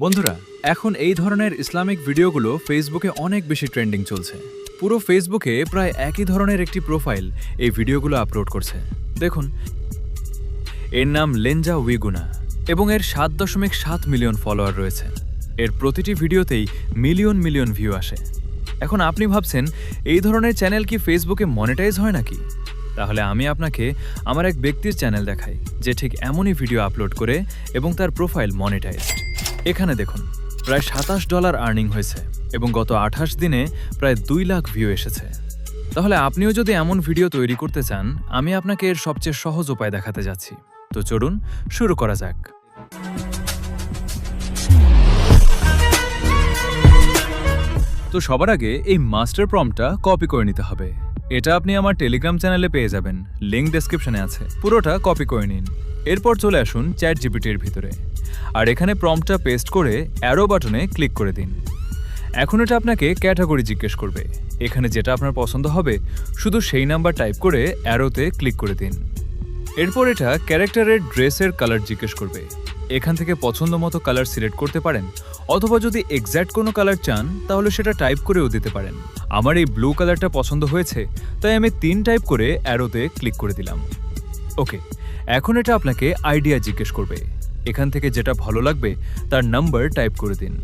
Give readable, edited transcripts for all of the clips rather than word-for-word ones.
বন্ধুরা, এখন এই ধরনের ইসলামিক ভিডিওগুলো ফেসবুকে অনেক বেশি ট্রেন্ডিং চলছে। পুরো ফেসবুকে প্রায় একই ধরনের একটি প্রোফাইল এই ভিডিওগুলো আপলোড করছে। দেখুন, এর নাম লেঞ্জা উইগুনা এবং এর 7.7 মিলিয়ন ফলোয়ার রয়েছে। এর প্রতিটি ভিডিওতেই মিলিয়ন মিলিয়ন ভিউ আসে। এখন আপনি ভাবছেন, এই ধরনের চ্যানেল কি ফেসবুকে মনিটাইজ হয় নাকি? তাহলে আমি আপনাকে আমার এক ব্যক্তির চ্যানেল দেখাই যে ঠিক এমনই ভিডিও আপলোড করে এবং তার প্রোফাইল মনিটাইজড। এখানে দেখুন, প্রায় $27 আর্নিং হয়েছে এবং গত 28 দিনে প্রায় 2 লাখ ভিউ এসেছে। তাহলে আপনিও যদি এমন ভিডিও তৈরি করতে চান, আমি আপনাকে এর সবচেয়ে সহজ উপায় দেখাতে যাচ্ছি। তো চলুন শুরু করা যাক। তো সবার আগে এই মাস্টার প্রম্পটটা কপি করে নিতে হবে। এটা আপনি আমার টেলিগ্রাম চ্যানেলে পেয়ে যাবেন, লিঙ্ক ডেসক্রিপশনে আছে। পুরোটা কপি করে নিন। এরপর চলে আসুন চ্যাট জিপিটির ভিতরে, আর এখানে প্রম্পটটা পেস্ট করে অ্যারো বাটনে ক্লিক করে দিন। এখন এটা আপনাকে ক্যাটাগরি জিজ্ঞেস করবে। এখানে যেটা আপনার পছন্দ হবে শুধু সেই নাম্বার টাইপ করে অ্যারোতে ক্লিক করে দিন। এরপর এটা ক্যারেক্টারের ড্রেসের কালার জিজ্ঞেস করবে। এখান থেকে পছন্দ মতো কালার সিলেক্ট করতে পারেন, অথবা যদি এক্স্যাক্ট কোনো কালার চান তাহলে সেটা টাইপ করেও দিতে পারেন। আমার এই ব্লু কালারটা পছন্দ হয়েছে, তাই আমি 3 টাইপ করে অ্যারোতে ক্লিক করে দিলাম। ওকে, এখন এটা আপনাকে আইডিয়া জিজ্ঞেস করবে। এখান থেকে যেটা ভালো লাগবে তার নাম্বার টাইপ করে দিন।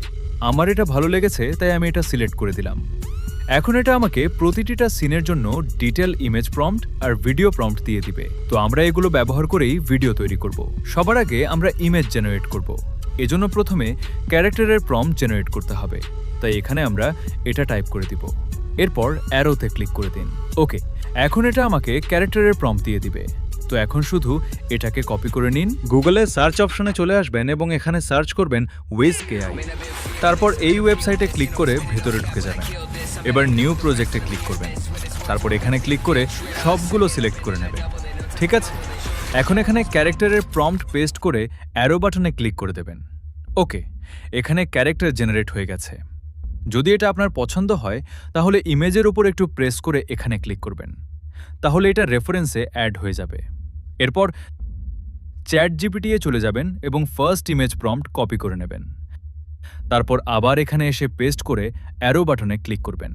আমার এটা ভালো লেগেছে, তাই আমি এটা সিলেক্ট করে দিলাম। এখন এটা আমাকে প্রতিটিটা সিনের জন্য ডিটেল ইমেজ প্রম্পট আর ভিডিও প্রম্পট দিয়ে দিবে। তো আমরা এগুলো ব্যবহার করেই ভিডিও তৈরি করব। সবার আগে আমরা ইমেজ জেনারেট করব। এজন্য প্রথমে ক্যারেক্টারের প্রম্পট জেনারেট করতে হবে, তাই এখানে আমরা এটা টাইপ করে দিব। এরপর অ্যারোতে ক্লিক করে দিন। ওকে, এখন এটা আমাকে ক্যারেক্টারের প্রম্পট দিয়ে দিবে। তো এখন শুধু এটাকে কপি করে নিন, গুগলে সার্চ অপশনে চলে আসবেন এবং এখানে সার্চ করবেন উইজ এআই। তারপর এই ওয়েবসাইটে ক্লিক করে ভেতরে ঢুকে যাবেন। এবার নিউ প্রজেক্টে ক্লিক করবেন। তারপর এখানে ক্লিক করে সবগুলো সিলেক্ট করে নেবেন। ঠিক আছে, এখন এখানে ক্যারেক্টারের প্রম্পট পেস্ট করে অ্যারো বাটনে ক্লিক করে দেবেন। ওকে, এখানে ক্যারেক্টার জেনারেট হয়ে গেছে। যদি এটা আপনার পছন্দ হয় তাহলে ইমেজের উপর একটু প্রেস করে এখানে ক্লিক করবেন, তাহলে এটা রেফারেন্সে অ্যাড হয়ে যাবে। এরপর চ্যাট জিপিটি এ চলে যাবেন এবং ফার্স্ট ইমেজ প্রম্পট কপি করে নেবেন। তারপর আবার এখানে এসে পেস্ট করে অ্যারো বাটনে ক্লিক করবেন।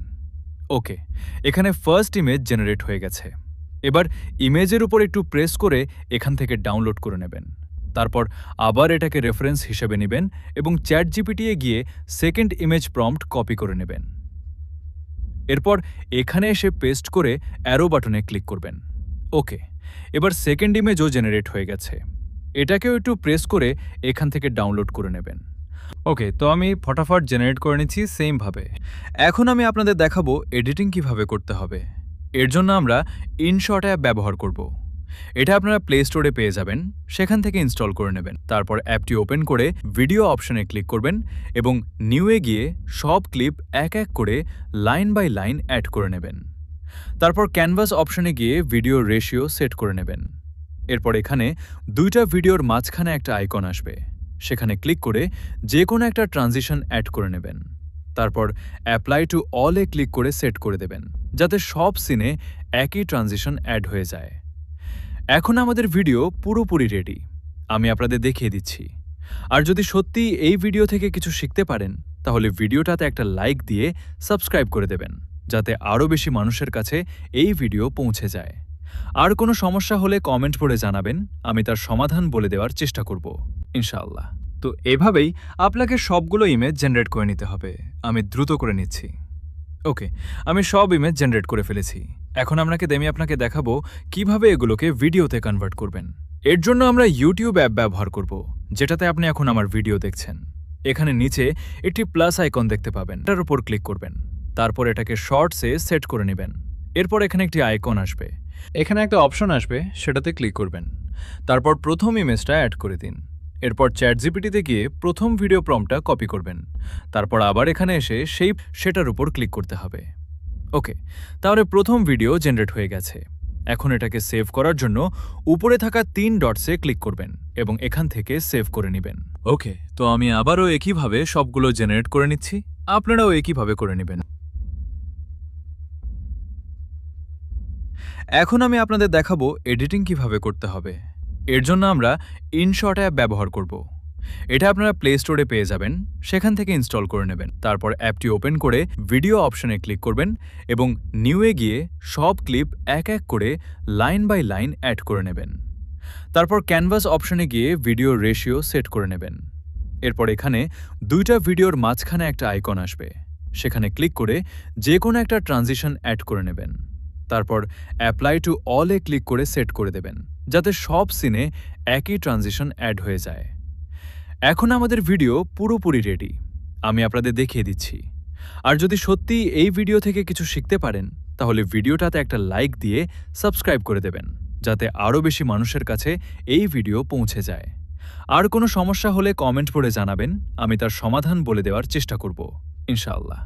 ওকে, এখানে ফার্স্ট ইমেজ জেনারেট হয়ে গেছে। এবার ইমেজের উপর একটু প্রেস করে এখান থেকে ডাউনলোড করে নেবেন। তারপর আবার এটাকে রেফারেন্স হিসেবে নেবেন এবং চ্যাট জিপিটি এ গিয়ে সেকেন্ড ইমেজ প্রম্পট কপি করে নেবেন। এরপর এখানে এসে পেস্ট করে অ্যারো বাটনে ক্লিক করবেন। ওকে, এবার সেকেন্ড ইমেজও জেনারেট হয়ে গেছে। এটাকেও একটু প্রেস করে এখান থেকে ডাউনলোড করে নেবেন। ওকে, তো আমি ফটাফট জেনারেট করে নিচ্ছি সেমভাবে। এখন আমি আপনাদের দেখাবো এডিটিং কিভাবে করতে হবে। এর জন্য আমরা ইনশট অ্যাপ ব্যবহার করব। এটা আপনারা প্লে স্টোরে পেয়ে যাবেন, সেখান থেকে ইনস্টল করে নেবেন। তারপর অ্যাপটি ওপেন করে ভিডিও অপশনে ক্লিক করবেন এবং নিউয়ে গিয়ে সব ক্লিপ এক এক করে লাইন বাই লাইন অ্যাড করে নেবেন। তারপর ক্যানভাস অপশনে গিয়ে ভিডিও রেশিও সেট করে নেবেন। এরপর এখানে 2টা ভিডিওর মাঝখানে একটা আইকন আসবে, সেখানে ক্লিক করে যে কোনো একটা ট্রানজিশন অ্যাড করে নেবেন। তারপর apply to all A click করে সেট করে দেবেন, যাতে সব সিনে একই ট্রানজিশন অ্যাড হয়ে যায়। এখন আমাদের ভিডিও পুরোপুরি রেডি। আমি আপনাদের দেখিয়ে দিচ্ছি। আর যদি সত্যি এই ভিডিও থেকে কিছু শিখতে পারেন তাহলে ভিডিওটাতে একটা লাইক দিয়ে সাবস্ক্রাইব করে দেবেন, যাতে আরও বেশি মানুষের কাছে এই ভিডিও পৌঁছে যায়। আর কোনো সমস্যা হলে কমেন্ট করে জানাবেন, আমি তার সমাধান বলে দেওয়ার চেষ্টা করব ইনশাআল্লাহ। তো এভাবেই আপনাকে সবগুলো ইমেজ জেনারেট করে নিতে হবে। আমি দ্রুত করে নিচ্ছি। ওকে, আমি সব ইমেজ জেনারেট করে ফেলেছি। এখন আমি আপনাকে দেখাবো কিভাবে এগুলোকে ভিডিওতে কনভার্ট করবেন। এর জন্য আমরা ইউটিউব অ্যাপ ব্যবহার করব, যেটাতে আপনি এখন আমার ভিডিও দেখছেন। এখানে নিচে একটি প্লাস আইকন দেখতে পাবেন, এটার উপর ক্লিক করবেন। তারপর এটাকে শর্টসে সেট করে নেবেন। এরপর এখানে একটি আইকন আসবে, এখানে একটা অপশন আসবে, সেটাতে ক্লিক করবেন। তারপর প্রথম ইমেজটা অ্যাড করে দিন। এরপর চ্যাট জিপিটিতে গিয়ে প্রথম ভিডিও প্রম্পটটা কপি করবেন। তারপর আবার এখানে এসে সেটার উপর ক্লিক করতে হবে। ওকে, তাহলে প্রথম ভিডিও জেনারেট হয়ে গেছে। এখন এটাকে সেভ করার জন্য উপরে থাকা 3 ডটসে ক্লিক করবেন এবং এখান থেকে সেভ করে নেবেন। ওকে, তো আমি আবারও একইভাবে সবগুলো জেনারেট করে নিচ্ছি, আপনারাও একইভাবে করে নেবেন। এখন আমি আপনাদের দেখাবো এডিটিং কিভাবে করতে হবে। এর জন্য আমরা ইনশট অ্যাপ ব্যবহার করব। এটা আপনারা প্লে স্টোরে পেয়ে যাবেন, সেখান থেকে ইনস্টল করে নেবেন। তারপর অ্যাপটি ওপেন করে ভিডিও অপশনে ক্লিক করবেন এবং নিউয়ে গিয়ে সব ক্লিপ এক এক করে লাইন বাই লাইন অ্যাড করে নেবেন। তারপর ক্যানভাস অপশনে গিয়ে ভিডিও রেশিও সেট করে নেবেন। এরপর এখানে দুইটা ভিডিওর মাঝখানে একটা আইকন আসবে, সেখানে ক্লিক করে যে কোনো একটা ট্রানজিশন অ্যাড করে নেবেন। তারপর অ্যাপ্লাই টু অলে ক্লিক করে সেট করে দেবেন, যাতে সব সিনে একই ট্রানজিশন অ্যাড হয়ে যায়। এখন আমাদের ভিডিও পুরোপুরি রেডি, আমি আপনাদের দেখিয়ে দিচ্ছি। আর যদি সত্যি এই ভিডিও থেকে কিছু শিখতে পারেন, তাহলে ভিডিওটাতে একটা লাইক দিয়ে সাবস্ক্রাইব করে দেবেন, যাতে আরও বেশি মানুষের কাছে এই ভিডিও পৌঁছে যায়। আর কোনো সমস্যা হলে কমেন্ট করে জানাবেন, আমি তার সমাধান বলে দেওয়ার চেষ্টা করব, ইনশাআল্লাহ।